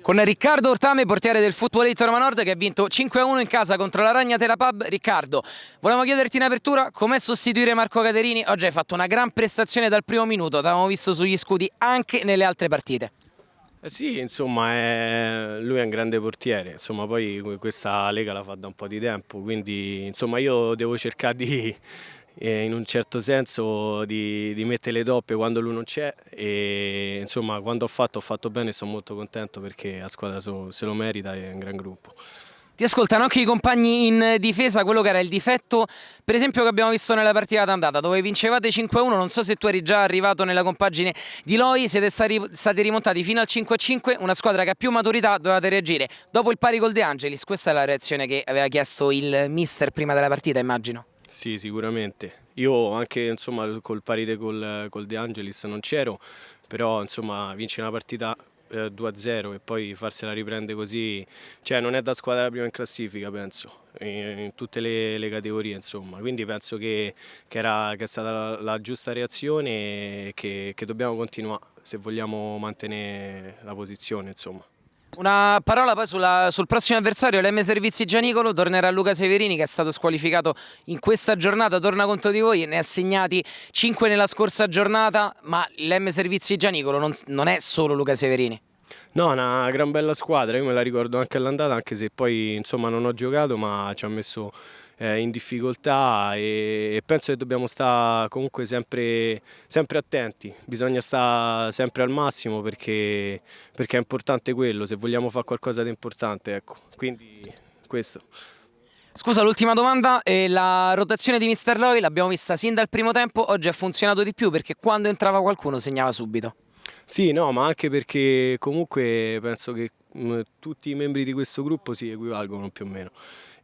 Con Riccardo Ortame, portiere del Footballito Roma Nord, che ha vinto 5-1 in casa contro la Ragnatela Pub. Riccardo, volevamo chiederti in apertura com'è sostituire Marco Caterini. Oggi hai fatto una gran prestazione dal primo minuto, t'avevamo visto sugli scudi anche nelle altre partite. Sì, insomma, lui è un grande portiere, insomma, poi questa Lega la fa da un po' di tempo, quindi insomma io devo cercare di, in un certo senso, di mettere le doppie quando lui non c'è e insomma quando ho fatto bene e sono molto contento perché la squadra se lo merita e è un gran gruppo. Ti ascoltano anche i compagni in difesa, quello che era il difetto, per esempio, che abbiamo visto nella partita d'andata, dove vincevate 5-1, non so se tu eri già arrivato nella compagine di Loi, siete stati rimontati fino al 5-5, una squadra che ha più maturità, dovevate reagire. Dopo il pari gol De Angelis, questa è la reazione che aveva chiesto il mister prima della partita, immagino. Sì, sicuramente. Io anche insomma col parite col De Angelis non c'ero, però insomma vince una partita 2-0 e poi farsela riprende così, cioè non è da squadra prima in classifica, penso, in tutte le categorie, insomma. Quindi penso che è stata la giusta reazione e che dobbiamo continuare se vogliamo mantenere la posizione, insomma. Una parola poi sul prossimo avversario, l'M Servizi Gianicolo, tornerà Luca Severini che è stato squalificato in questa giornata, torna contro di voi, ne ha segnati 5 nella scorsa giornata, ma l'M Servizi Gianicolo non è solo Luca Severini. No, una gran bella squadra, io me la ricordo anche all'andata, anche se poi insomma non ho giocato, ma ci ha messo in difficoltà e penso che dobbiamo stare comunque sempre attenti, bisogna stare sempre al massimo perché è importante quello, se vogliamo fare qualcosa di importante, ecco, quindi questo. Scusa, l'ultima domanda, la rotazione di Mister Loi l'abbiamo vista sin dal primo tempo, oggi ha funzionato di più perché quando entrava qualcuno segnava subito. Sì, no, ma anche perché comunque penso che tutti i membri di questo gruppo si equivalgono più o meno.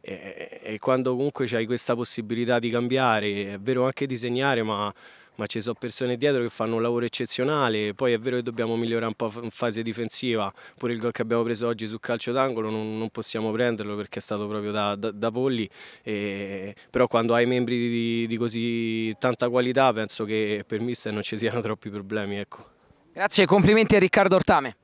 E quando comunque hai questa possibilità di cambiare, è vero anche di segnare, ma ci sono persone dietro che fanno un lavoro eccezionale. Poi è vero che dobbiamo migliorare un po' in fase difensiva. Pure il gol che abbiamo preso oggi sul calcio d'angolo non possiamo prenderlo perché è stato proprio da polli. Però quando hai membri di così tanta qualità, penso che per mister non ci siano troppi problemi, ecco. Grazie e complimenti a Riccardo Ortame.